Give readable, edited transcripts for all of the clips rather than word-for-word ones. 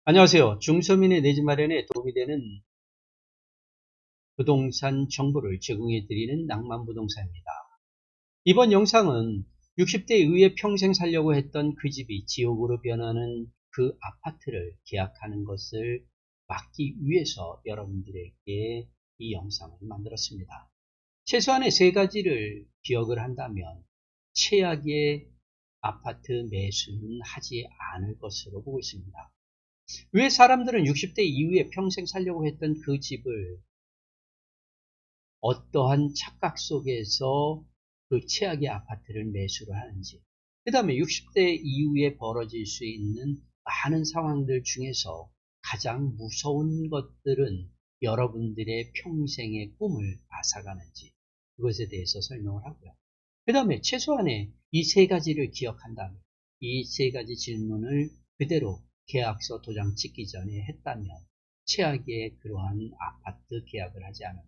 안녕하세요. 중서민의 내 집 마련에 도움이 되는 부동산 정보를 제공해 드리는 낭만부동산입니다. 이번 영상은 60대 이후에 평생 살려고 했던 그 집이 지옥으로 변하는 그 아파트를 계약하는 것을 막기 위해서 여러분들에게 이 영상을 만들었습니다. 최소한의 세 가지를 기억을 한다면 최악의 아파트 매수는 하지 않을 것으로 보고 있습니다. 왜 사람들은 60대 이후에 평생 살려고 했던 그 집을 어떠한 착각 속에서 그 최악의 아파트를 매수를 하는지, 그 다음에 60대 이후에 벌어질 수 있는 많은 상황들 중에서 가장 무서운 것들은 여러분들의 평생의 꿈을 앗아가는지, 그것에 대해서 설명을 하고요. 그 다음에 최소한의 이 세 가지를 기억한다면, 이 세 가지 질문을 그대로 계약서 도장 찍기 전에 했다면 최악의 그러한 아파트 계약을 하지 않은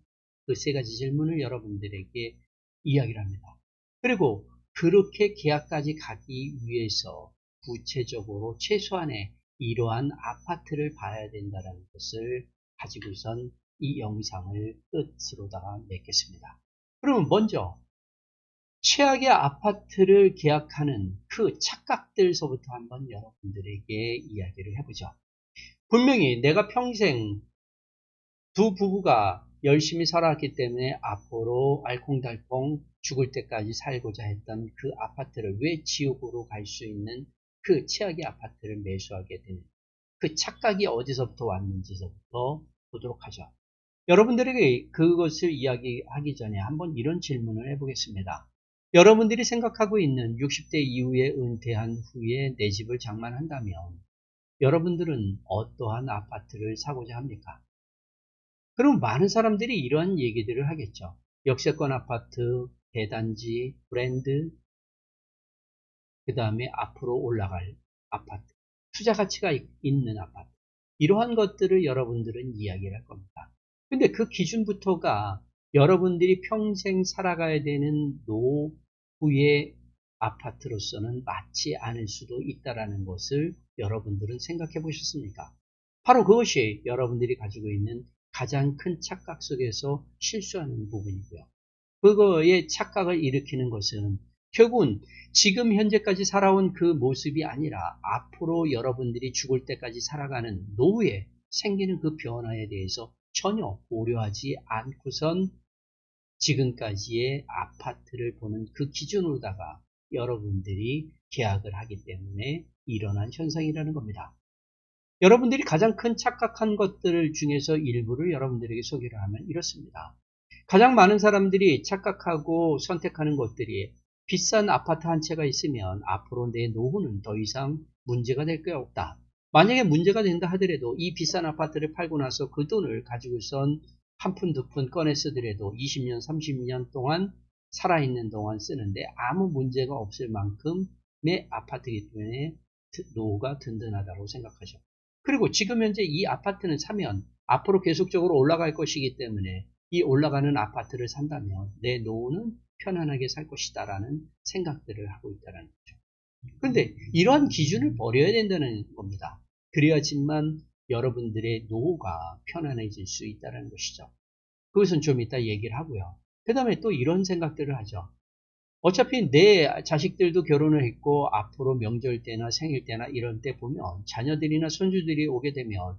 그 세 가지 질문을 여러분들에게 이야기를 합니다. 그리고 그렇게 계약까지 가기 위해서 구체적으로 최소한의 이러한 아파트를 봐야 된다는 것을 가지고선 이 영상을 끝으로다가 맺겠습니다. 그러면 먼저 최악의 아파트를 계약하는 그 착각들서부터 한번 여러분들에게 이야기를 해보죠. 분명히 내가 평생 두 부부가 열심히 살아왔기 때문에 앞으로 알콩달콩 죽을 때까지 살고자 했던 그 아파트를 왜 지옥으로 갈 수 있는 그 최악의 아파트를 매수하게 되는 그 착각이 어디서부터 왔는지서부터 보도록 하죠. 여러분들에게 그것을 이야기하기 전에 한번 이런 질문을 해보겠습니다. 여러분들이 생각하고 있는 60대 이후에 은퇴한 후에 내 집을 장만한다면 여러분들은 어떠한 아파트를 사고자 합니까? 그럼 많은 사람들이 이러한 얘기들을 하겠죠. 역세권 아파트, 대단지, 브랜드, 그 다음에 앞으로 올라갈 아파트, 투자 가치가 있는 아파트. 이러한 것들을 여러분들은 이야기를 할 겁니다. 근데 그 기준부터가 여러분들이 평생 살아가야 되는 노후의 아파트로서는 맞지 않을 수도 있다는 것을 여러분들은 생각해 보셨습니까? 바로 그것이 여러분들이 가지고 있는 가장 큰 착각 속에서 실수하는 부분이고요. 그거의 착각을 일으키는 것은 결국은 지금 현재까지 살아온 그 모습이 아니라 앞으로 여러분들이 죽을 때까지 살아가는 노후에 생기는 그 변화에 대해서 전혀 고려하지 않고선 지금까지의 아파트를 보는 그 기준으로다가 여러분들이 계약을 하기 때문에 일어난 현상이라는 겁니다. 여러분들이 가장 큰 착각한 것들 중에서 일부를 여러분들에게 소개를 하면 이렇습니다. 가장 많은 사람들이 착각하고 선택하는 것들이 비싼 아파트 한 채가 있으면 앞으로 내 노후는 더 이상 문제가 될 게 없다. 만약에 문제가 된다 하더라도 이 비싼 아파트를 팔고 나서 그 돈을 가지고선 한 푼, 두 푼 꺼내 쓰더라도 20년, 30년 동안 살아있는 동안 쓰는데 아무 문제가 없을 만큼의 아파트이기 때문에 노후가 든든하다고 생각하죠. 그리고 지금 현재 이 아파트는 사면 앞으로 계속적으로 올라갈 것이기 때문에 이 올라가는 아파트를 산다면 내 노후는 편안하게 살 것이다 라는 생각들을 하고 있다는 거죠. 그런데 이러한 기준을 버려야 된다는 겁니다. 그래야지만 여러분들의 노후가 편안해질 수 있다는 것이죠. 그것은 좀 이따 얘기를 하고요. 그 다음에 또 이런 생각들을 하죠. 어차피 내 자식들도 결혼을 했고 앞으로 명절 때나 생일 때나 이런 때 보면 자녀들이나 손주들이 오게 되면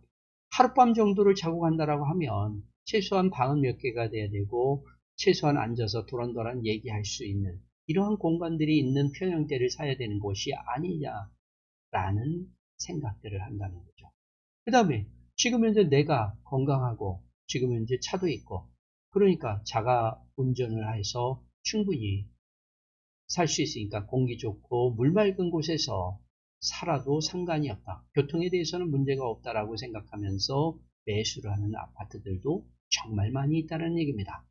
하룻밤 정도를 자고 간다라고 하면 최소한 방은 몇 개가 돼야 되고 최소한 앉아서 도란도란 얘기할 수 있는 이러한 공간들이 있는 평형대를 사야 되는 곳이 아니냐라는 생각들을 한다는 거죠. 그 다음에 지금 현재 내가 건강하고 지금 현재 차도 있고 그러니까 자가 운전을 해서 충분히 살 수 있으니까 공기 좋고 물 맑은 곳에서 살아도 상관이 없다. 교통에 대해서는 문제가 없다라고 생각하면서 매수를 하는 아파트들도 정말 많이 있다는 얘기입니다.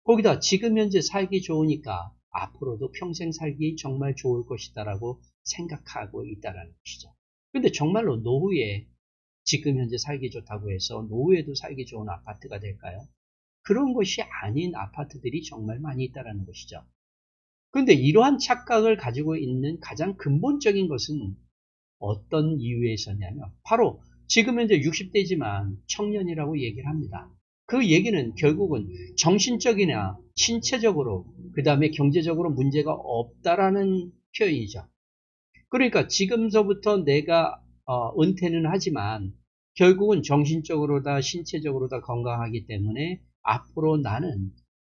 거기다 지금 현재 살기 좋으니까 앞으로도 평생 살기 정말 좋을 것이다라고 생각하고 있다는 것이죠. 근데 정말로 노후에 지금 현재 살기 좋다고 해서 노후에도 살기 좋은 아파트가 될까요? 그런 것이 아닌 아파트들이 정말 많이 있다는 것이죠. 그런데 이러한 착각을 가지고 있는 가장 근본적인 것은 어떤 이유에서냐면 바로 지금 현재 60대지만 청년이라고 얘기를 합니다. 그 얘기는 결국은 정신적이나 신체적으로 그 다음에 경제적으로 문제가 없다라는 표현이죠. 그러니까 지금서부터 내가 은퇴는 하지만 결국은 정신적으로 신체적으로 다 건강하기 때문에 앞으로 나는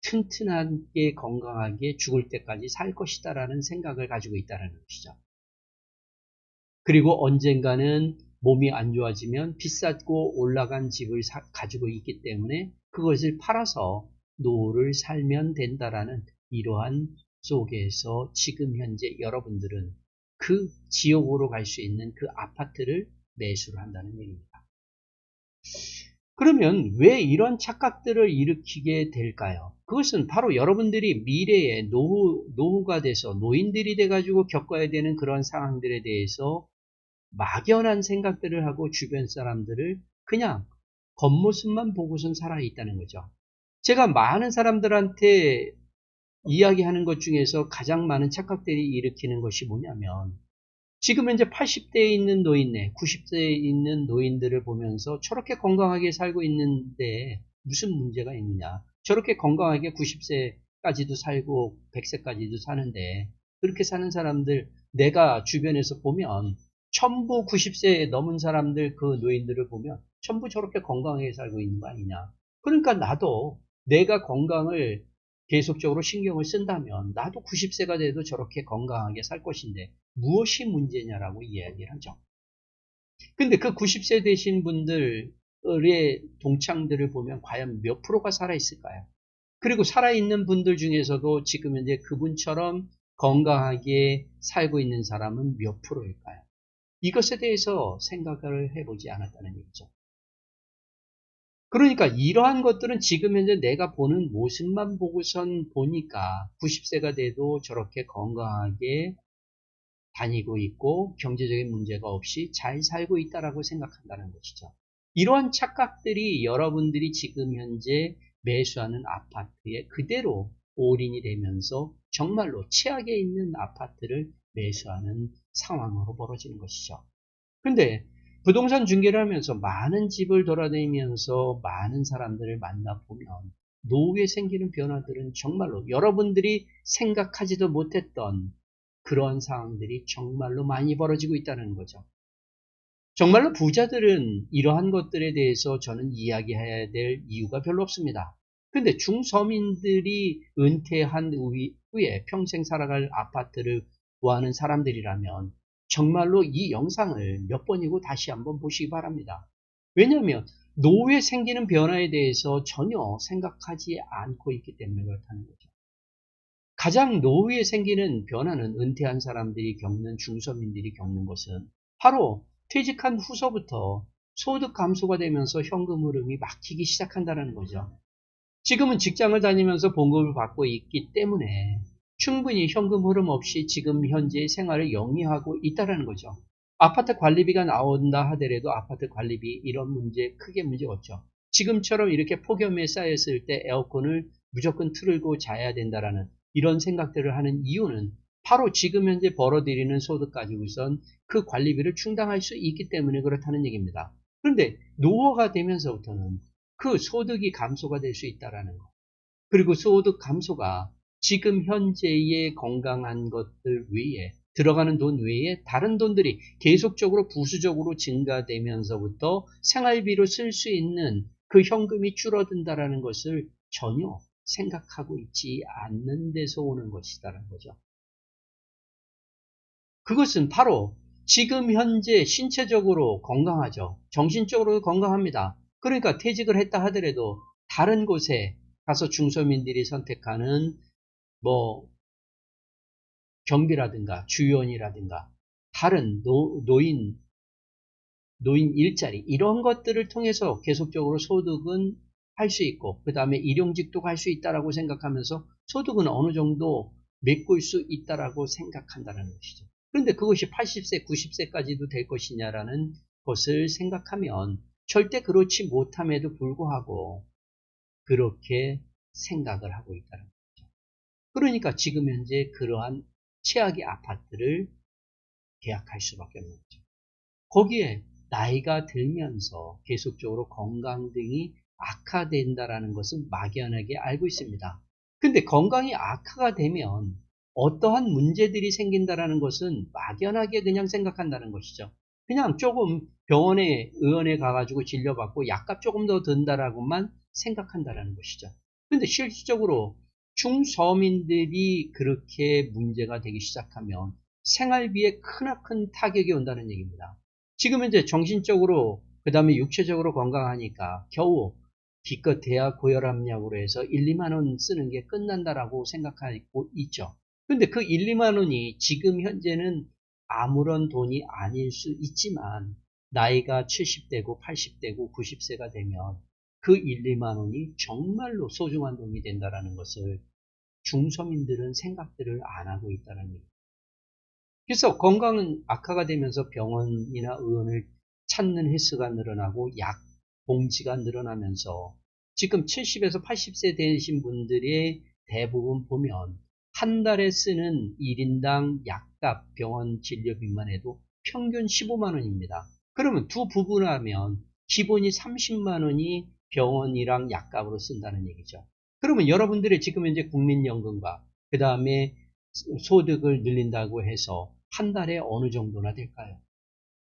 튼튼하게 건강하게 죽을 때까지 살 것이다라는 생각을 가지고 있다는 것이죠. 그리고 언젠가는 몸이 안 좋아지면 비쌌고 올라간 집을 가지고 있기 때문에 그것을 팔아서 노후를 살면 된다라는 이러한 속에서 지금 현재 여러분들은 그 지옥으로 갈 수 있는 그 아파트를 매수를 한다는 얘기입니다. 그러면 왜 이런 착각들을 일으키게 될까요? 그것은 바로 여러분들이 미래에 노후가 돼서 노인들이 돼가지고 겪어야 되는 그런 상황들에 대해서 막연한 생각들을 하고 주변 사람들을 그냥 겉모습만 보고선 살아있다는 거죠. 제가 많은 사람들한테 이야기하는 것 중에서 가장 많은 착각들이 일으키는 것이 뭐냐면 지금 현재 80대에 있는 노인네, 90세에 있는 노인들을 보면서 저렇게 건강하게 살고 있는데 무슨 문제가 있느냐. 저렇게 건강하게 90세까지도 살고 100세까지도 사는데 그렇게 사는 사람들 내가 주변에서 보면 전부 90세 넘은 사람들 그 노인들을 보면 전부 저렇게 건강하게 살고 있는 거 아니냐. 그러니까 나도 내가 건강을 계속적으로 신경을 쓴다면 나도 90세가 돼도 저렇게 건강하게 살 것인데 무엇이 문제냐라고 이야기를 하죠. 근데 그 90세 되신 분들의 동창들을 보면 과연 몇 프로가 살아있을까요? 그리고 살아있는 분들 중에서도 지금 현재 그분처럼 건강하게 살고 있는 사람은 몇 프로일까요? 이것에 대해서 생각을 해보지 않았다는 얘기죠. 그러니까 이러한 것들은 지금 현재 내가 보는 모습만 보고선 보니까 90세가 돼도 저렇게 건강하게 다니고 있고 경제적인 문제가 없이 잘 살고 있다라고 생각한다는 것이죠. 이러한 착각들이 여러분들이 지금 현재 매수하는 아파트에 그대로 올인이 되면서 정말로 최악에 있는 아파트를 매수하는 상황으로 벌어지는 것이죠. 근데 부동산 중개를 하면서 많은 집을 돌아다니면서 많은 사람들을 만나보면 노후에 생기는 변화들은 정말로 여러분들이 생각하지도 못했던 그런 상황들이 정말로 많이 벌어지고 있다는 거죠. 정말로 부자들은 이러한 것들에 대해서 저는 이야기해야 될 이유가 별로 없습니다. 근데 중서민들이 은퇴한 후에 평생 살아갈 아파트를 구하는 사람들이라면 정말로 이 영상을 몇 번이고 다시 한번 보시기 바랍니다. 왜냐하면 노후에 생기는 변화에 대해서 전혀 생각하지 않고 있기 때문에 그렇다는 거죠. 가장 노후에 생기는 변화는 은퇴한 사람들이 겪는 중서민들이 겪는 것은 바로 퇴직한 후서부터 소득 감소가 되면서 현금 흐름이 막히기 시작한다는 거죠. 지금은 직장을 다니면서 봉급을 받고 있기 때문에 충분히 현금 흐름 없이 지금 현재의 생활을 영위하고 있다는 거죠. 아파트 관리비가 나온다 하더라도 아파트 관리비 이런 문제 크게 문제 없죠. 지금처럼 이렇게 폭염에 쌓였을 때 에어컨을 무조건 틀고 자야 된다라는 이런 생각들을 하는 이유는 바로 지금 현재 벌어들이는 소득 가지고선 그 관리비를 충당할 수 있기 때문에 그렇다는 얘기입니다. 그런데 노후가 되면서부터는 그 소득이 감소가 될 수 있다라는 거. 그리고 소득 감소가 지금 현재의 건강한 것들 외에 들어가는 돈 외에 다른 돈들이 계속적으로 부수적으로 증가되면서부터 생활비로 쓸 수 있는 그 현금이 줄어든다라는 것을 전혀 생각하고 있지 않는 데서 오는 것이다라는 거죠. 그것은 바로 지금 현재 신체적으로 건강하죠. 정신적으로 건강합니다. 그러니까 퇴직을 했다 하더라도 다른 곳에 가서 중서민들이 선택하는 뭐 경비라든가 주유원이라든가 다른 노인 일자리 이런 것들을 통해서 계속적으로 소득은 할 수 있고 그 다음에 일용직도 갈 수 있다라고 생각하면서 소득은 어느 정도 메꿀 수 있다라고 생각한다는 것이죠. 그런데 그것이 80세, 90세까지도 될 것이냐라는 것을 생각하면 절대 그렇지 못함에도 불구하고 그렇게 생각을 하고 있다는 거죠. 그러니까 지금 현재 그러한 최악의 아파트를 계약할 수밖에 없는 거죠. 거기에 나이가 들면서 계속적으로 건강 등이 악화된다라는 것은 막연하게 알고 있습니다. 근데 건강이 악화가 되면 어떠한 문제들이 생긴다라는 것은 막연하게 그냥 생각한다는 것이죠. 그냥 조금 병원에 의원에 가가지고 진료받고 약값 조금 더 든다라고만 생각한다라는 것이죠. 근데 실질적으로 중서민들이 그렇게 문제가 되기 시작하면 생활비에 크나큰 타격이 온다는 얘기입니다. 지금 현재 정신적으로 그 다음에 육체적으로 건강하니까 겨우 기껏해야 고혈압약으로 해서 1, 2만 원 쓰는 게 끝난다라고 생각하고 있죠. 근데 그 1, 2만 원이 지금 현재는 아무런 돈이 아닐 수 있지만 나이가 70대고 80대고 90세가 되면 그 1, 2만 원이 정말로 소중한 돈이 된다는 것을 중서민들은 생각들을 안 하고 있다는 얘기입니다. 그래서 건강은 악화가 되면서 병원이나 의원을 찾는 횟수가 늘어나고 약 봉지가 늘어나면서 지금 70에서 80세 되신 분들의 대부분 보면 한 달에 쓰는 1인당 약값 병원 진료비만 해도 평균 15만 원입니다. 그러면 두 부부라면 기본이 30만 원이 병원이랑 약값으로 쓴다는 얘기죠. 그러면 여러분들의 지금 현재 국민연금과 그 다음에 소득을 늘린다고 해서 한 달에 어느 정도나 될까요?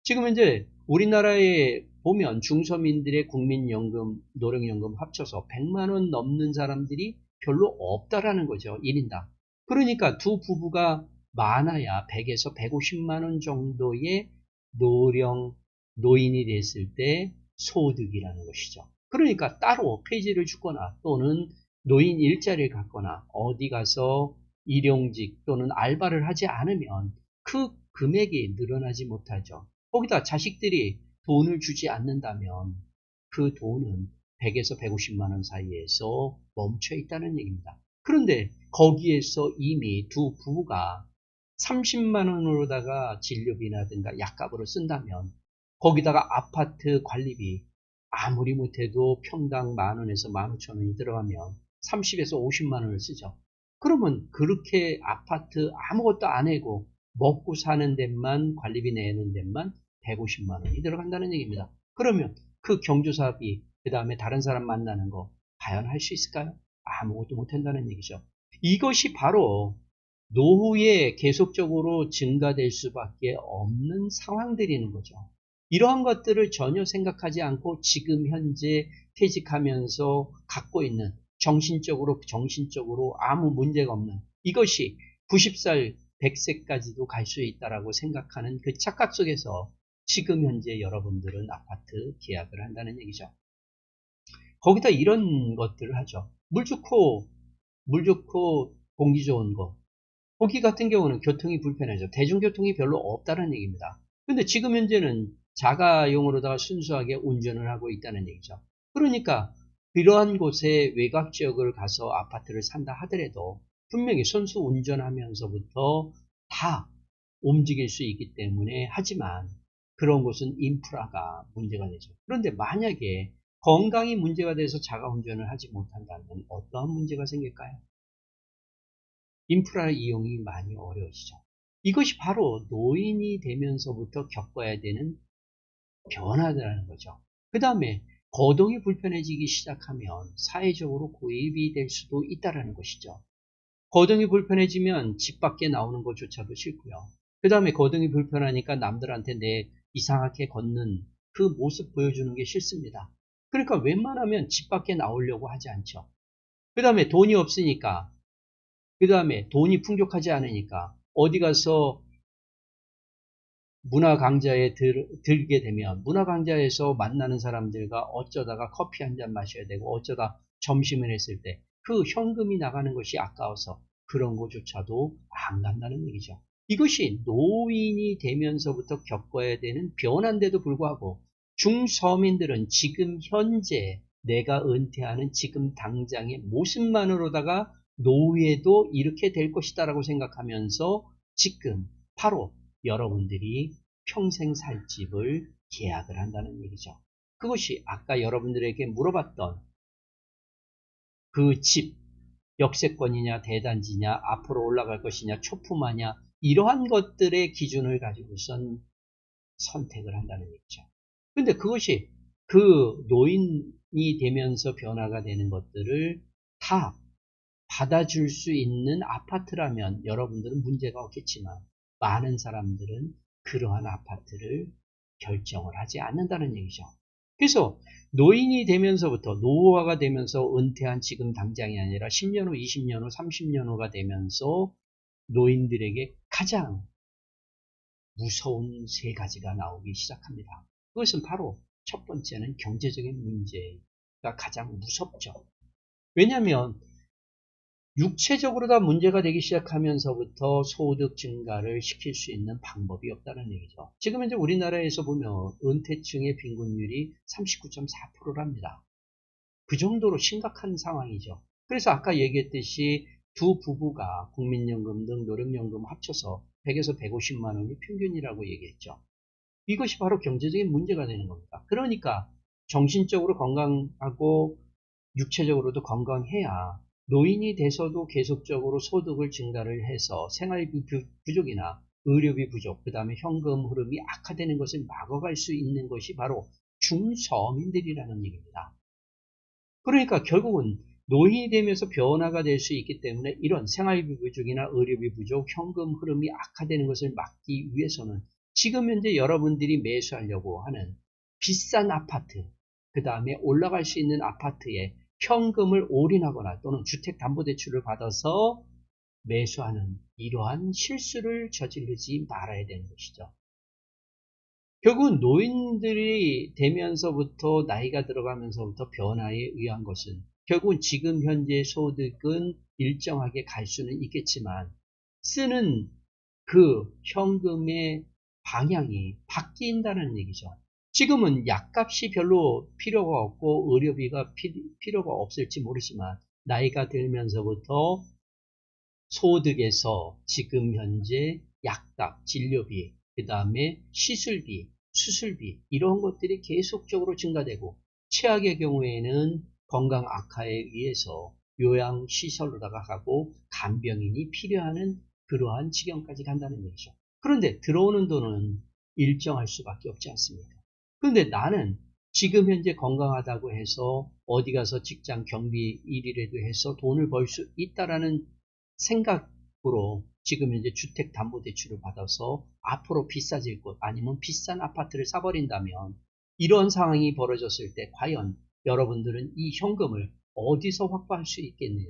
지금 현재 우리나라에 보면 중서민들의 국민연금, 노령연금 합쳐서 100만 원 넘는 사람들이 별로 없다라는 거죠. 1인당. 그러니까 두 부부가 많아야 100에서 150만 원 정도의 노인이 됐을 때 소득이라는 것이죠. 그러니까 따로 폐지를 주거나 또는 노인 일자리를 갖거나 어디 가서 일용직 또는 알바를 하지 않으면 그 금액이 늘어나지 못하죠. 거기다 자식들이 돈을 주지 않는다면 그 돈은 100에서 150만 원 사이에서 멈춰 있다는 얘기입니다. 그런데 거기에서 이미 두 부부가 30만 원으로다가 진료비라든가 약값으로 쓴다면 거기다가 아파트 관리비 아무리 못해도 평당 만 원에서 15,000원이 들어가면 30에서 50만 원을 쓰죠. 그러면 그렇게 아파트 아무것도 안 내고 먹고 사는 데만 관리비 내는 데만 150만 원이 들어간다는 얘기입니다. 그러면 그 경조사비 그 다음에 다른 사람 만나는 거 과연 할 수 있을까요? 아무것도 못한다는 얘기죠. 이것이 바로 노후에 계속적으로 증가될 수밖에 없는 상황들이는 거죠. 이러한 것들을 전혀 생각하지 않고 지금 현재 퇴직하면서 갖고 있는 정신적으로 아무 문제가 없는 이것이 90살 100세까지도 갈 수 있다라고 생각하는 그 착각 속에서 지금 현재 여러분들은 아파트 계약을 한다는 얘기죠. 거기다 이런 것들을 하죠. 물 좋고 공기 좋은 거. 거기 같은 경우는 교통이 불편하죠. 대중교통이 별로 없다는 얘기입니다. 근데 지금 현재는 자가용으로다가 순수하게 운전을 하고 있다는 얘기죠. 그러니까 이러한 곳에 외곽 지역을 가서 아파트를 산다 하더라도 분명히 선수 운전하면서부터 다 움직일 수 있기 때문에 하지만 그런 곳은 인프라가 문제가 되죠. 그런데 만약에 건강이 문제가 돼서 자가 운전을 하지 못한다면 어떠한 문제가 생길까요? 인프라 이용이 많이 어려워지죠. 이것이 바로 노인이 되면서부터 겪어야 되는 변화라는 거죠. 그 다음에 거동이 불편해지기 시작하면 사회적으로 고립이 될 수도 있다는 것이죠. 거동이 불편해지면 집 밖에 나오는 것조차도 싫고요. 그 다음에 거동이 불편하니까 남들한테 내 이상하게 걷는 그 모습 보여주는 게 싫습니다. 그러니까 웬만하면 집 밖에 나오려고 하지 않죠. 그 다음에 돈이 없으니까 그 다음에 돈이 풍족하지 않으니까 어디 가서 문화 강좌에 들게 되면 문화 강좌에서 만나는 사람들과 어쩌다가 커피 한 잔 마셔야 되고 어쩌다 점심을 했을 때 그 현금이 나가는 것이 아까워서 그런 것조차도 안 간다는 얘기죠. 이것이 노인이 되면서부터 겪어야 되는 변화인데도 불구하고 중서민들은 지금 현재 내가 은퇴하는 지금 당장의 모습만으로다가 노후에도 이렇게 될 것이다 라고 생각하면서 지금 바로 여러분들이 평생 살 집을 계약을 한다는 얘기죠. 그것이 아까 여러분들에게 물어봤던 그 집, 역세권이냐 대단지냐 앞으로 올라갈 것이냐 초품하냐 이러한 것들의 기준을 가지고선 선택을 한다는 얘기죠. 근데 그것이 그 노인이 되면서 변화가 되는 것들을 다 받아줄 수 있는 아파트라면 여러분들은 문제가 없겠지만 많은 사람들은 그러한 아파트를 결정을 하지 않는다는 얘기죠. 그래서 노인이 되면서부터 노후화가 되면서 은퇴한 지금 당장이 아니라 10년 후, 20년 후, 30년 후가 되면서 노인들에게 가장 무서운 세 가지가 나오기 시작합니다. 그것은 바로 첫 번째는 경제적인 문제가 가장 무섭죠. 왜냐하면 육체적으로 다 문제가 되기 시작하면서부터 소득 증가를 시킬 수 있는 방법이 없다는 얘기죠. 지금 현재 우리나라에서 보면 은퇴층의 빈곤율이 39.4%랍니다. 그 정도로 심각한 상황이죠. 그래서 아까 얘기했듯이 두 부부가 국민연금 등 노령연금 합쳐서 100에서 150만 원이 평균이라고 얘기했죠. 이것이 바로 경제적인 문제가 되는 겁니다. 그러니까 정신적으로 건강하고 육체적으로도 건강해야 노인이 돼서도 계속적으로 소득을 증가를 해서 생활비 부족이나 의료비 부족, 그 다음에 현금 흐름이 악화되는 것을 막아갈 수 있는 것이 바로 중서민들이라는 얘기입니다. 그러니까 결국은 노인이 되면서 변화가 될 수 있기 때문에 이런 생활비 부족이나 의료비 부족, 현금 흐름이 악화되는 것을 막기 위해서는 지금 현재 여러분들이 매수하려고 하는 비싼 아파트, 그 다음에 올라갈 수 있는 아파트에 현금을 올인하거나 또는 주택담보대출을 받아서 매수하는 이러한 실수를 저지르지 말아야 되는 것이죠. 결국은 노인들이 되면서부터 나이가 들어가면서부터 변화에 의한 것은 결국은 지금 현재 소득은 일정하게 갈 수는 있겠지만 쓰는 그 현금의 방향이 바뀐다는 얘기죠. 지금은 약값이 별로 필요가 없고 의료비가 필요가 없을지 모르지만 나이가 들면서부터 소득에서 지금 현재 약값, 진료비, 그 다음에 시술비, 수술비 이런 것들이 계속적으로 증가되고 최악의 경우에는 건강 악화에 의해서 요양시설로다가 가고 간병인이 필요한 그러한 지경까지 간다는 얘기죠. 그런데 들어오는 돈은 일정할 수밖에 없지 않습니까? 그런데 나는 지금 현재 건강하다고 해서 어디 가서 직장 경비 일이라도 해서 돈을 벌 수 있다라는 생각으로 지금 현재 주택담보대출을 받아서 앞으로 비싸질 곳 아니면 비싼 아파트를 사버린다면 이런 상황이 벌어졌을 때 과연 여러분들은 이 현금을 어디서 확보할 수 있겠느냐.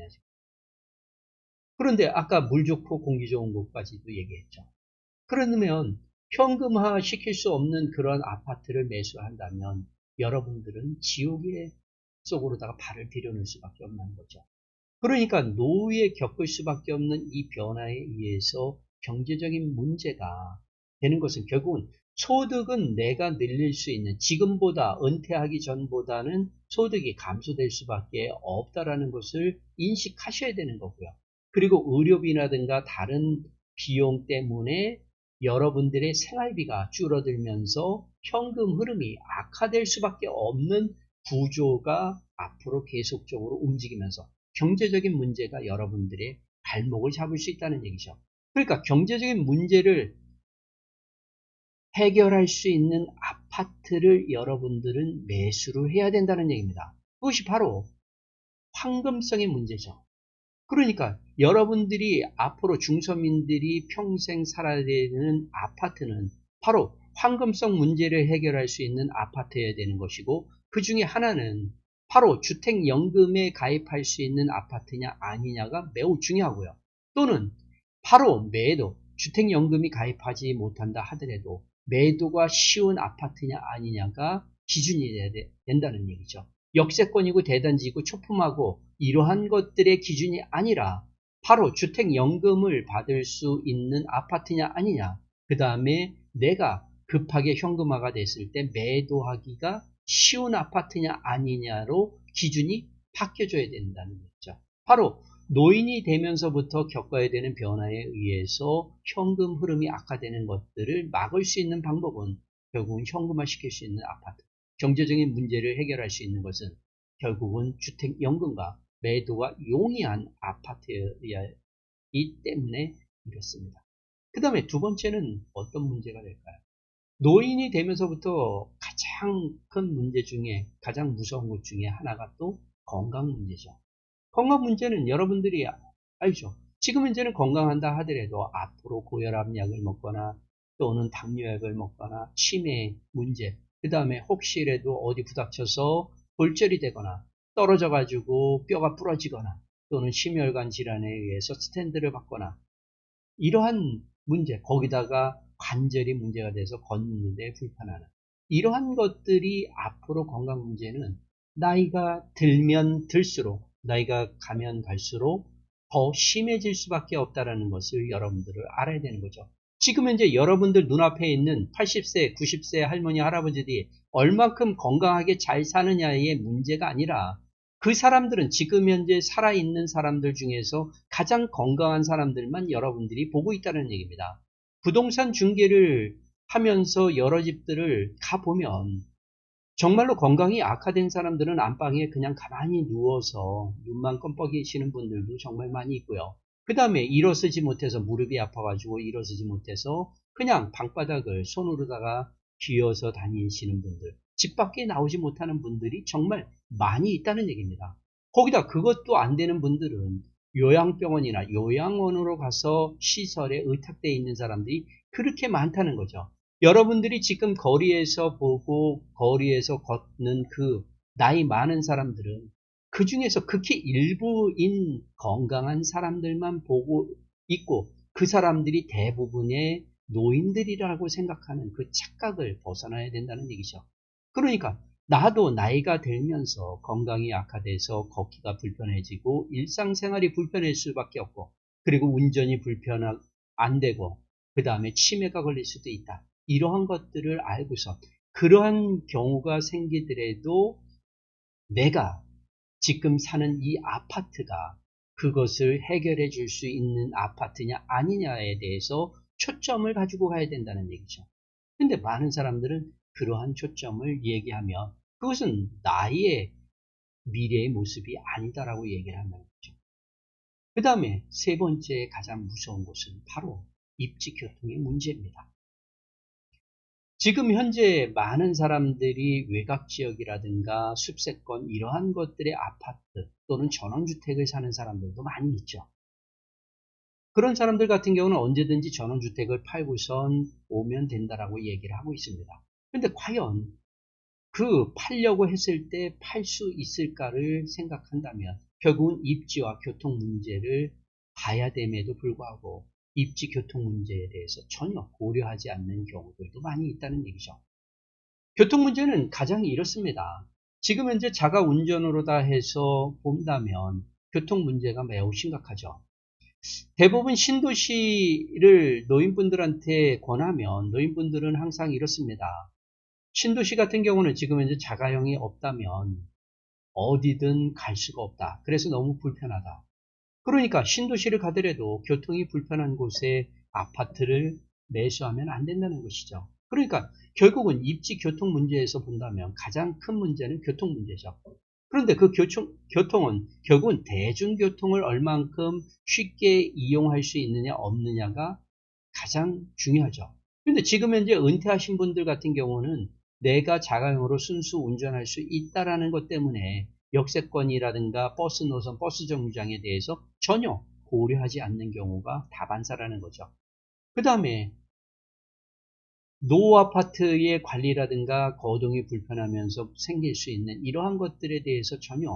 그런데 아까 물 좋고 공기 좋은 곳까지도 얘기했죠. 그러면 현금화 시킬 수 없는 그런 아파트를 매수한다면 여러분들은 지옥의 속으로다가 발을 들여놓을 수밖에 없는 거죠. 그러니까 노후에 겪을 수밖에 없는 이 변화에 의해서 경제적인 문제가 되는 것은 결국은 소득은 내가 늘릴 수 있는 지금보다 은퇴하기 전보다는 소득이 감소될 수밖에 없다라는 것을 인식하셔야 되는 거고요. 그리고 의료비라든가 다른 비용 때문에 여러분들의 생활비가 줄어들면서 현금 흐름이 악화될 수밖에 없는 구조가 앞으로 계속적으로 움직이면서 경제적인 문제가 여러분들의 발목을 잡을 수 있다는 얘기죠. 그러니까 경제적인 문제를 해결할 수 있는 아파트를 여러분들은 매수를 해야 된다는 얘기입니다. 그것이 바로 황금성의 문제죠. 그러니까 여러분들이 앞으로 중서민들이 평생 살아야 되는 아파트는 바로 황금성 문제를 해결할 수 있는 아파트여야 되는 것이고 그 중에 하나는 바로 주택연금에 가입할 수 있는 아파트냐 아니냐가 매우 중요하고요. 또는 바로 매도, 주택연금이 가입하지 못한다 하더라도 매도가 쉬운 아파트냐 아니냐가 기준이 된다는 얘기죠. 역세권이고 대단지이고 초품하고 이러한 것들의 기준이 아니라 바로 주택연금을 받을 수 있는 아파트냐 아니냐, 그 다음에 내가 급하게 현금화가 됐을 때 매도하기가 쉬운 아파트냐 아니냐로 기준이 바뀌어줘야 된다는 거죠. 바로 노인이 되면서부터 겪어야 되는 변화에 의해서 현금 흐름이 악화되는 것들을 막을 수 있는 방법은 결국은 현금화 시킬 수 있는 아파트, 경제적인 문제를 해결할 수 있는 것은 결국은 주택연금과 매도가 용이한 아파트이기 때문에 이렇습니다. 그 다음에 두 번째는 어떤 문제가 될까요? 노인이 되면서부터 가장 큰 문제 중에 가장 무서운 것 중에 하나가 또 건강 문제죠. 건강 문제는 여러분들이 알죠. 지금 현재는 건강한다 하더라도 앞으로 고혈압 약을 먹거나 또는 당뇨약을 먹거나 치매 문제, 그 다음에 혹시라도 어디 부닥쳐서 골절이 되거나 떨어져 가지고 뼈가 부러지거나 또는 심혈관 질환에 의해서 스탠드를 받거나 이러한 문제, 거기다가 관절이 문제가 돼서 걷는 데 불편하는 이러한 것들이 앞으로 건강 문제는 나이가 들면 들수록 나이가 가면 갈수록 더 심해질 수밖에 없다는 것을 여러분들을 알아야 되는 거죠. 지금 현재 여러분들 눈앞에 있는 80세, 90세 할머니, 할아버지들이 얼만큼 건강하게 잘 사느냐의 문제가 아니라 그 사람들은 지금 현재 살아있는 사람들 중에서 가장 건강한 사람들만 여러분들이 보고 있다는 얘기입니다. 부동산 중개를 하면서 여러 집들을 가보면 정말로 건강이 악화된 사람들은 안방에 그냥 가만히 누워서 눈만 껌뻑이시는 분들도 정말 많이 있고요. 그 다음에 일어서지 못해서 무릎이 아파가지고 일어서지 못해서 그냥 방바닥을 손으로다가 쥐어서 다니시는 분들, 집 밖에 나오지 못하는 분들이 정말 많이 있다는 얘기입니다. 거기다 그것도 안 되는 분들은 요양병원이나 요양원으로 가서 시설에 의탁되어 있는 사람들이 그렇게 많다는 거죠. 여러분들이 지금 거리에서 보고 거리에서 걷는 그 나이 많은 사람들은 그 중에서 극히 일부인 건강한 사람들만 보고 있고 그 사람들이 대부분의 노인들이라고 생각하는 그 착각을 벗어나야 된다는 얘기죠. 그러니까 나도 나이가 들면서 건강이 악화돼서 걷기가 불편해지고 일상생활이 불편할 수밖에 없고 그리고 운전이 안 되고 그 다음에 치매가 걸릴 수도 있다. 이러한 것들을 알고서 그러한 경우가 생기더라도 내가 지금 사는 이 아파트가 그것을 해결해 줄 수 있는 아파트냐 아니냐에 대해서 초점을 가지고 가야 된다는 얘기죠. 근데 많은 사람들은 그러한 초점을 얘기하면 그것은 나의 미래의 모습이 아니다라고 얘기를 하는 거죠. 그 다음에 세 번째 가장 무서운 것은 바로 입지 교통의 문제입니다. 지금 현재 많은 사람들이 외곽지역이라든가 숲세권 이러한 것들의 아파트 또는 전원주택을 사는 사람들도 많이 있죠. 그런 사람들 같은 경우는 언제든지 전원주택을 팔고선 오면 된다라고 얘기를 하고 있습니다. 그런데 과연 그 팔려고 했을 때 팔 수 있을까를 생각한다면 결국은 입지와 교통 문제를 봐야 됨에도 불구하고 입지 교통 문제에 대해서 전혀 고려하지 않는 경우들도 많이 있다는 얘기죠. 교통 문제는 가장 이렇습니다. 지금 현재 자가 운전으로 다 해서 본다면 교통 문제가 매우 심각하죠. 대부분 신도시를 노인분들한테 권하면 노인분들은 항상 이렇습니다. 신도시 같은 경우는 지금 현재 자가용이 없다면 어디든 갈 수가 없다. 그래서 너무 불편하다. 그러니까 신도시를 가더라도 교통이 불편한 곳에 아파트를 매수하면 안 된다는 것이죠. 그러니까 결국은 입지 교통 문제에서 본다면 가장 큰 문제는 교통 문제죠. 그런데 그 교통은 결국은 대중교통을 얼만큼 쉽게 이용할 수 있느냐 없느냐가 가장 중요하죠. 그런데 지금 현재 은퇴하신 분들 같은 경우는 내가 자가용으로 순수 운전할 수 있다라는 것 때문에 역세권이라든가 버스 노선, 버스 정류장에 대해서 전혀 고려하지 않는 경우가 다반사라는 거죠. 그 다음에 노후 아파트의 관리라든가 거동이 불편하면서 생길 수 있는 이러한 것들에 대해서 전혀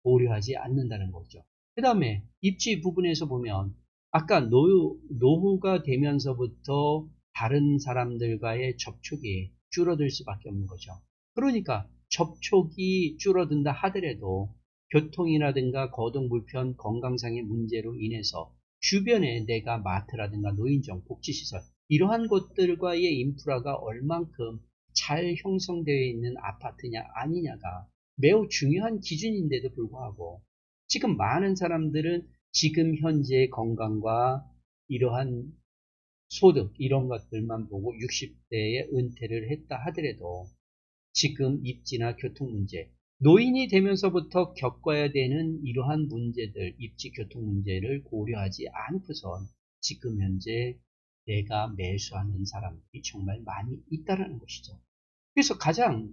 고려하지 않는다는 거죠. 그 다음에 입지 부분에서 보면 아까 노후가 되면서부터 다른 사람들과의 접촉이 줄어들 수밖에 없는 거죠. 그러니까 접촉이 줄어든다 하더라도 교통이라든가 거동 불편, 건강상의 문제로 인해서 주변에 내가 마트라든가 노인정, 복지시설 이러한 것들과의 인프라가 얼만큼 잘 형성되어 있는 아파트냐 아니냐가 매우 중요한 기준인데도 불구하고 지금 많은 사람들은 지금 현재의 건강과 이러한 소득 이런 것들만 보고 60대에 은퇴를 했다 하더라도 지금 입지나 교통 문제 노인이 되면서부터 겪어야 되는 이러한 문제들 입지 교통 문제를 고려하지 않고선 지금 현재 내가 매수하는 사람들이 정말 많이 있다라는 것이죠. 그래서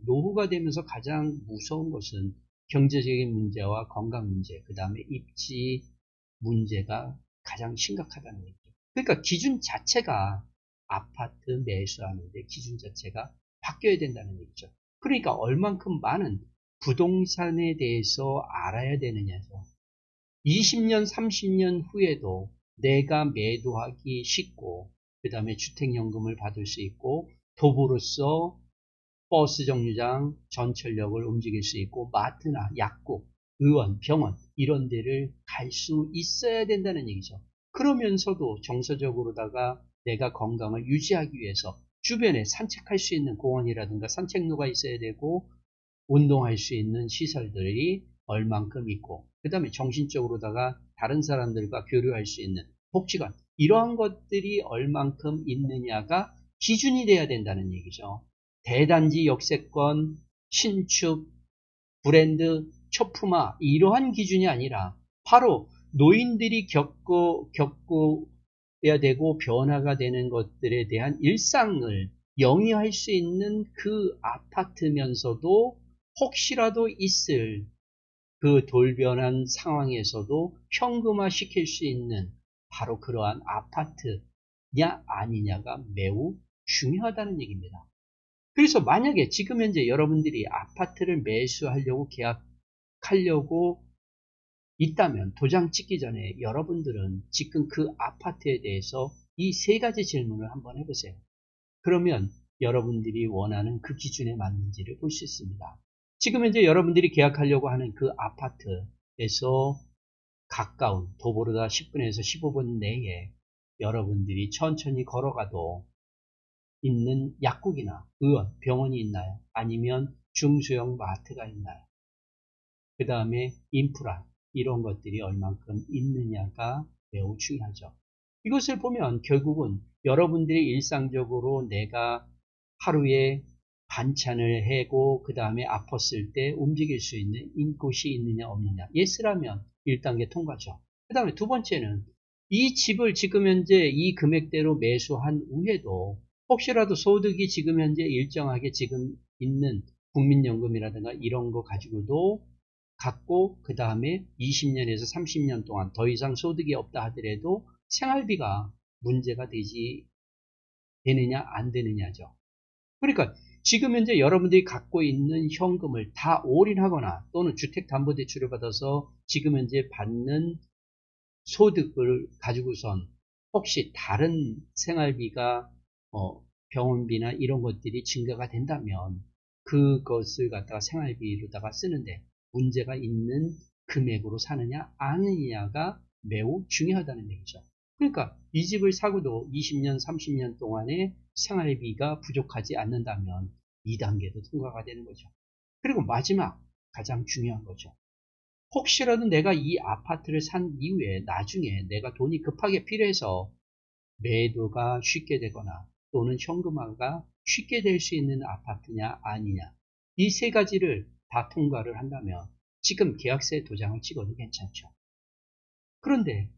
노후가 되면서 가장 무서운 것은 경제적인 문제와 건강 문제, 그 다음에 입지 문제가 가장 심각하다는 얘기죠. 그러니까 기준 자체가 아파트 매수하는데 기준 자체가 바뀌어야 된다는 얘기죠. 그러니까 얼만큼 많은 부동산에 대해서 알아야 되느냐죠. 20년, 30년 후에도 내가 매도하기 쉽고, 그 다음에 주택연금을 받을 수 있고, 도보로서 버스 정류장, 전철역을 움직일 수 있고, 마트나 약국, 의원, 병원, 이런 데를 갈 수 있어야 된다는 얘기죠. 그러면서도 정서적으로다가 내가 건강을 유지하기 위해서 주변에 산책할 수 있는 공원이라든가 산책로가 있어야 되고, 운동할 수 있는 시설들이 얼만큼 있고, 그 다음에 정신적으로다가 다른 사람들과 교류할 수 있는 복지관, 이러한 것들이 얼만큼 있느냐가 기준이 돼야 된다는 얘기죠. 대단지 역세권, 신축, 브랜드, 초품화, 이러한 기준이 아니라 바로 노인들이 겪어야 되고 변화가 되는 것들에 대한 일상을 영위할 수 있는 그 아파트면서도 혹시라도 있을 그 돌변한 상황에서도 현금화 시킬 수 있는 바로 그러한 아파트냐 아니냐가 매우 중요하다는 얘기입니다. 그래서 만약에 지금 현재 여러분들이 아파트를 매수하려고 계약하려고 있다면 도장 찍기 전에 여러분들은 지금 그 아파트에 대해서 이 세 가지 질문을 한번 해보세요. 그러면 여러분들이 원하는 그 기준에 맞는지를 볼 수 있습니다. 지금 현재 여러분들이 계약하려고 하는 그 아파트에서 가까운 도보로다 10분에서 15분 내에 여러분들이 천천히 걸어가도 있는 약국이나 의원, 병원이 있나요? 아니면 중소형 마트가 있나요? 그 다음에 인프라, 이런 것들이 얼만큼 있느냐가 매우 중요하죠. 이것을 보면 결국은 여러분들이 일상적으로 내가 하루에 반찬을 해고 그 다음에 아팠을 때 움직일 수 있는 곳이 있느냐 없느냐. 예스라면 1단계 통과죠. 그 다음에 두 번째는 이 집을 지금 현재 이 금액대로 매수한 후에도 혹시라도 소득이 지금 현재 일정하게 지금 있는 국민연금이라든가 이런 거 가지고도 갖고 그 다음에 20년에서 30년 동안 더 이상 소득이 없다 하더라도 생활비가 문제가 되느냐 안 되느냐죠. 그러니까 지금 현재 여러분들이 갖고 있는 현금을 다 올인하거나 또는 주택담보대출을 받아서 지금 현재 받는 소득을 가지고선 혹시 다른 생활비가 병원비나 이런 것들이 증가가 된다면 그것을 갖다가 생활비로다가 쓰는데 문제가 있는 금액으로 사느냐 아니냐가 매우 중요하다는 얘기죠. 그러니까 이 집을 사고도 20년, 30년 동안에 생활비가 부족하지 않는다면 2단계도 통과가 되는 거죠. 그리고 마지막 가장 중요한 거죠. 혹시라도 내가 이 아파트를 산 이후에 나중에 내가 돈이 급하게 필요해서 매도가 쉽게 되거나 또는 현금화가 쉽게 될 수 있는 아파트냐 아니냐, 이 세 가지를 다 통과를 한다면 지금 계약서에 도장을 찍어도 괜찮죠. 그런데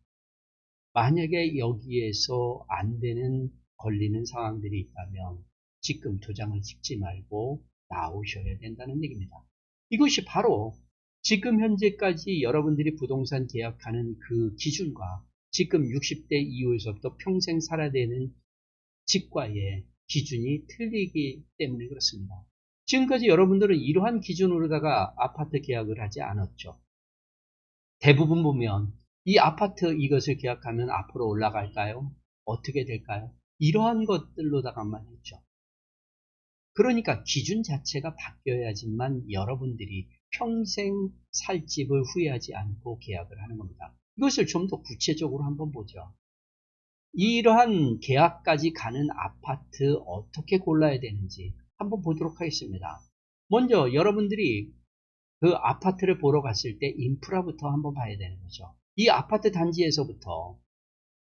만약에 여기에서 안 되는 걸리는 상황들이 있다면 지금 도장을 찍지 말고 나오셔야 된다는 얘기입니다. 이것이 바로 지금 현재까지 여러분들이 부동산 계약하는 그 기준과 지금 60대 이후에서부터 평생 살아야 되는 집과의 기준이 틀리기 때문에 그렇습니다. 지금까지 여러분들은 이러한 기준으로다가 아파트 계약을 하지 않았죠. 대부분 보면 이 아파트 이것을 계약하면 앞으로 올라갈까요? 어떻게 될까요? 이러한 것들로다가만 했죠. 그러니까 기준 자체가 바뀌어야지만 여러분들이 평생 살 집을 후회하지 않고 계약을 하는 겁니다. 이것을 좀 더 구체적으로 한번 보죠. 이러한 계약까지 가는 아파트 어떻게 골라야 되는지 한번 보도록 하겠습니다. 먼저 여러분들이 그 아파트를 보러 갔을 때 인프라부터 한번 봐야 되는 거죠. 이 아파트 단지에서부터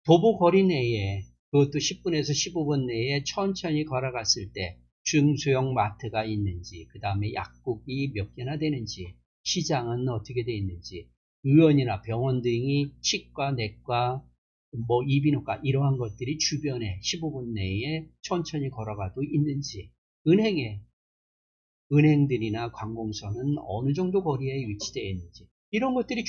도보 거리 내에, 그것도 10분에서 15분 내에 천천히 걸어갔을 때 중소형 마트가 있는지, 그 다음에 약국이 몇 개나 되는지, 시장은 어떻게 되어 있는지, 의원이나 병원 등이 치과, 내과, 뭐 이비인후과 이러한 것들이 주변에 15분 내에 천천히 걸어가도 있는지, 은행들이나 관공서는 어느 정도 거리에 위치되어 있는지, 이런 것들이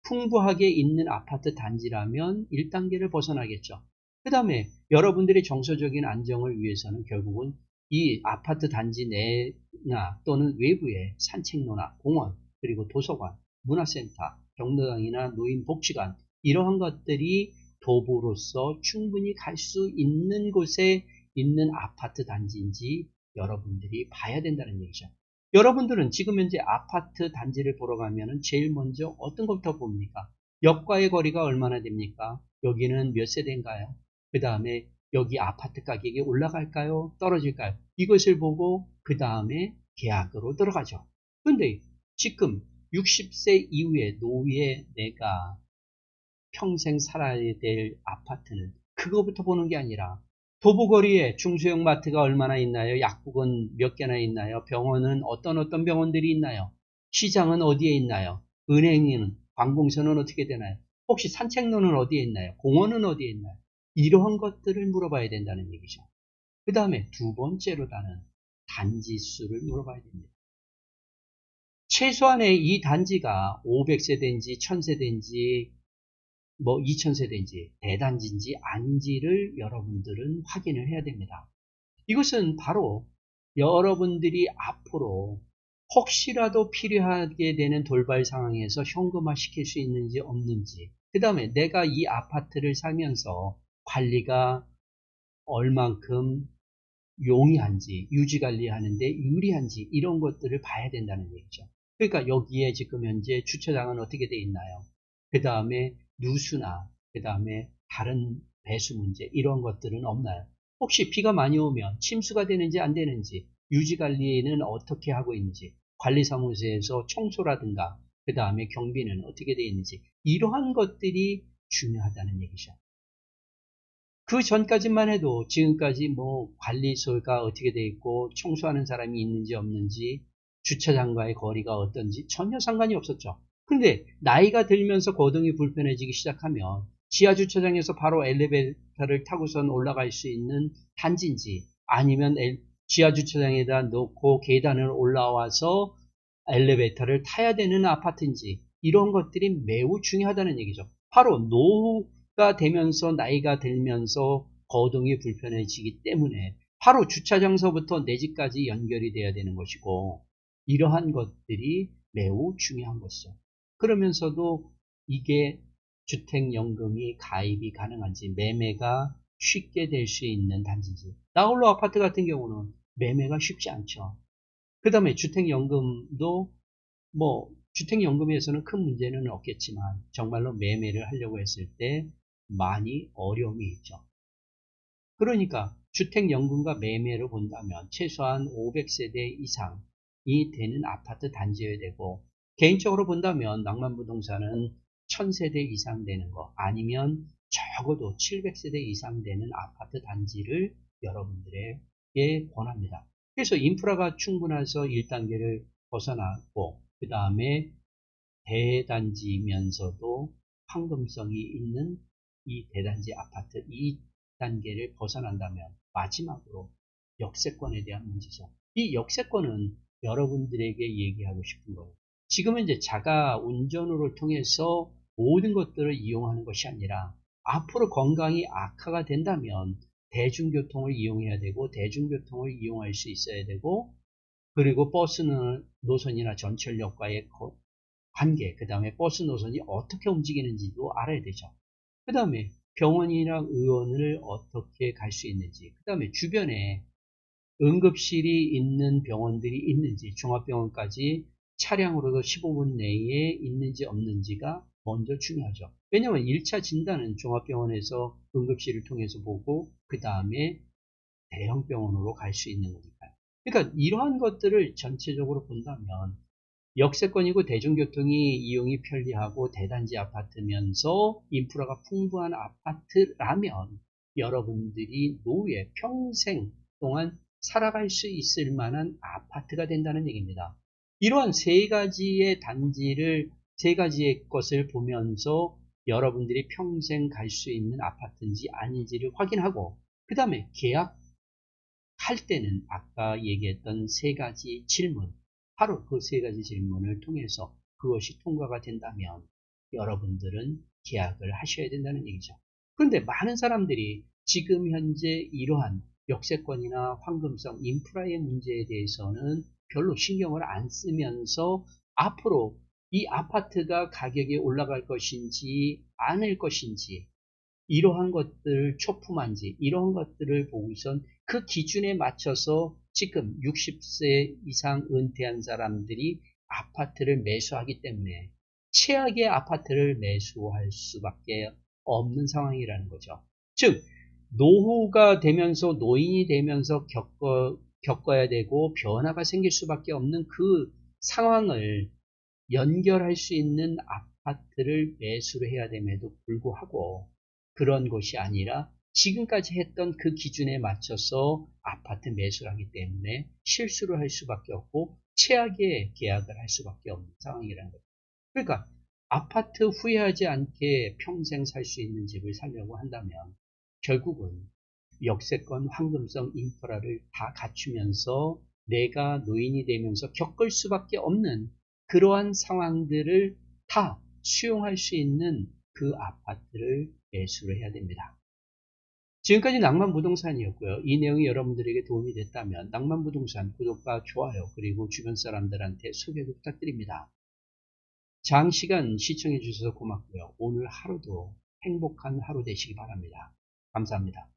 풍부하게 있는 아파트 단지라면 1단계를 벗어나겠죠. 그 다음에 여러분들의 정서적인 안정을 위해서는 결국은 이 아파트 단지 내나 또는 외부에 산책로나 공원, 그리고 도서관, 문화센터, 경로당이나 노인복지관, 이러한 것들이 도보로서 충분히 갈 수 있는 곳에 있는 아파트 단지인지 여러분들이 봐야 된다는 얘기죠. 여러분들은 지금 현재 아파트 단지를 보러 가면은 제일 먼저 어떤 것부터 봅니까? 역과의 거리가 얼마나 됩니까? 여기는 몇 세대인가요? 그 다음에 여기 아파트 가격이 올라갈까요? 떨어질까요? 이것을 보고 그 다음에 계약으로 들어가죠. 근데 지금 60세 이후에 노후에 내가 평생 살아야 될 아파트는 그거부터 보는 게 아니라 도보거리에 중소형 마트가 얼마나 있나요? 약국은 몇 개나 있나요? 병원은 어떤 병원들이 있나요? 시장은 어디에 있나요? 은행은, 관공서는 어떻게 되나요? 혹시 산책로는 어디에 있나요? 공원은 어디에 있나요? 이러한 것들을 물어봐야 된다는 얘기죠. 그 다음에 두 번째로다는 단지 수를 물어봐야 됩니다. 최소한의 이 단지가 500세대인지 1000세대인지 뭐 2000세대인지 대단지인지 아닌지를 여러분들은 확인을 해야 됩니다. 이것은 바로 여러분들이 앞으로 혹시라도 필요하게 되는 돌발 상황에서 현금화 시킬 수 있는지 없는지, 그 다음에 내가 이 아파트를 사면서 관리가 얼만큼 용이한지, 유지관리하는데 유리한지, 이런 것들을 봐야 된다는 얘기죠. 그러니까 여기에 지금 현재 주차장은 어떻게 되어 있나요? 그 다음에 누수나 그 다음에 다른 배수 문제, 이런 것들은 없나요? 혹시 비가 많이 오면 침수가 되는지 안 되는지, 유지관리는 어떻게 하고 있는지, 관리사무소에서 청소라든가 그 다음에 경비는 어떻게 되어 있는지, 이러한 것들이 중요하다는 얘기죠. 그 전까지만 해도 지금까지 뭐 관리소가 어떻게 되어 있고 청소하는 사람이 있는지 없는지, 주차장과의 거리가 어떤지 전혀 상관이 없었죠. 근데 나이가 들면서 거동이 불편해지기 시작하면 지하 주차장에서 바로 엘리베이터를 타고선 올라갈 수 있는 단지인지, 아니면 지하 주차장에다 놓고 계단을 올라와서 엘리베이터를 타야 되는 아파트인지, 이런 것들이 매우 중요하다는 얘기죠. 바로 노후가 되면서 나이가 들면서 거동이 불편해지기 때문에 바로 주차장서부터 내 집까지 연결이 돼야 되는 것이고, 이러한 것들이 매우 중요한 것이죠. 그러면서도 이게 주택연금이 가입이 가능한지, 매매가 쉽게 될 수 있는 단지인지. 나홀로 아파트 같은 경우는 매매가 쉽지 않죠. 그 다음에 주택연금도 뭐 주택연금에서는 큰 문제는 없겠지만 정말로 매매를 하려고 했을 때 많이 어려움이 있죠. 그러니까 주택연금과 매매를 본다면 최소한 500세대 이상이 되는 아파트 단지여야 되고, 개인적으로 본다면 낭만부동산은 1000세대 이상 되는 거, 아니면 적어도 700세대 이상 되는 아파트 단지를 여러분들에게 권합니다. 그래서 인프라가 충분해서 1단계를 벗어났고, 그 다음에 대단지면서도 황금성이 있는 이 대단지 아파트 2단계를 벗어난다면 마지막으로 역세권에 대한 문제죠. 이 역세권은 여러분들에게 얘기하고 싶은 거예요. 지금은 이제 자가 운전으로 통해서 모든 것들을 이용하는 것이 아니라 앞으로 건강이 악화가 된다면 대중교통을 이용해야 되고, 대중교통을 이용할 수 있어야 되고, 그리고 버스 노선이나 전철역과의 관계, 그 다음에 버스 노선이 어떻게 움직이는지도 알아야 되죠. 그 다음에 병원이나 의원을 어떻게 갈 수 있는지, 그 다음에 주변에 응급실이 있는 병원들이 있는지, 종합병원까지 차량으로도 15분 내에 있는지 없는지가 먼저 중요하죠. 왜냐하면 1차 진단은 종합병원에서 응급실을 통해서 보고 그 다음에 대형병원으로 갈 수 있는 거니까요. 그러니까 이러한 것들을 전체적으로 본다면 역세권이고 대중교통이 이용이 편리하고 대단지 아파트면서 인프라가 풍부한 아파트라면 여러분들이 노후에 평생 동안 살아갈 수 있을 만한 아파트가 된다는 얘기입니다. 이러한 세 가지의 것을 보면서 여러분들이 평생 갈 수 있는 아파트인지 아닌지를 확인하고 그 다음에 계약할 때는 아까 얘기했던 세 가지 질문, 바로 그 세 가지 질문을 통해서 그것이 통과가 된다면 여러분들은 계약을 하셔야 된다는 얘기죠. 그런데 많은 사람들이 지금 현재 이러한 역세권이나 황금성 인프라의 문제에 대해서는 별로 신경을 안 쓰면서 앞으로 이 아파트가 가격이 올라갈 것인지 아닐 것인지 이러한 것들 초품한지 이러한 것들을 보고선 그 기준에 맞춰서 지금 60세 이상 은퇴한 사람들이 아파트를 매수하기 때문에 최악의 아파트를 매수할 수밖에 없는 상황이라는 거죠. 즉 노후가 되면서 노인이 되면서 겪어야 되고 변화가 생길 수밖에 없는 그 상황을 연결할 수 있는 아파트를 매수를 해야 됨에도 불구하고 그런 것이 아니라 지금까지 했던 그 기준에 맞춰서 아파트 매수를 하기 때문에 실수를 할 수밖에 없고 최악의 계약을 할 수밖에 없는 상황이라는 거죠. 그러니까 아파트 후회하지 않게 평생 살 수 있는 집을 살려고 한다면 결국은 역세권 황금성 인프라를 다 갖추면서 내가 노인이 되면서 겪을 수밖에 없는 그러한 상황들을 다 수용할 수 있는 그 아파트를 매수를 해야 됩니다. 지금까지 낭만부동산이었고요. 이 내용이 여러분들에게 도움이 됐다면 낭만부동산 구독과 좋아요 그리고 주변 사람들한테 소개도 부탁드립니다. 장시간 시청해 주셔서 고맙고요. 오늘 하루도 행복한 하루 되시기 바랍니다. 감사합니다.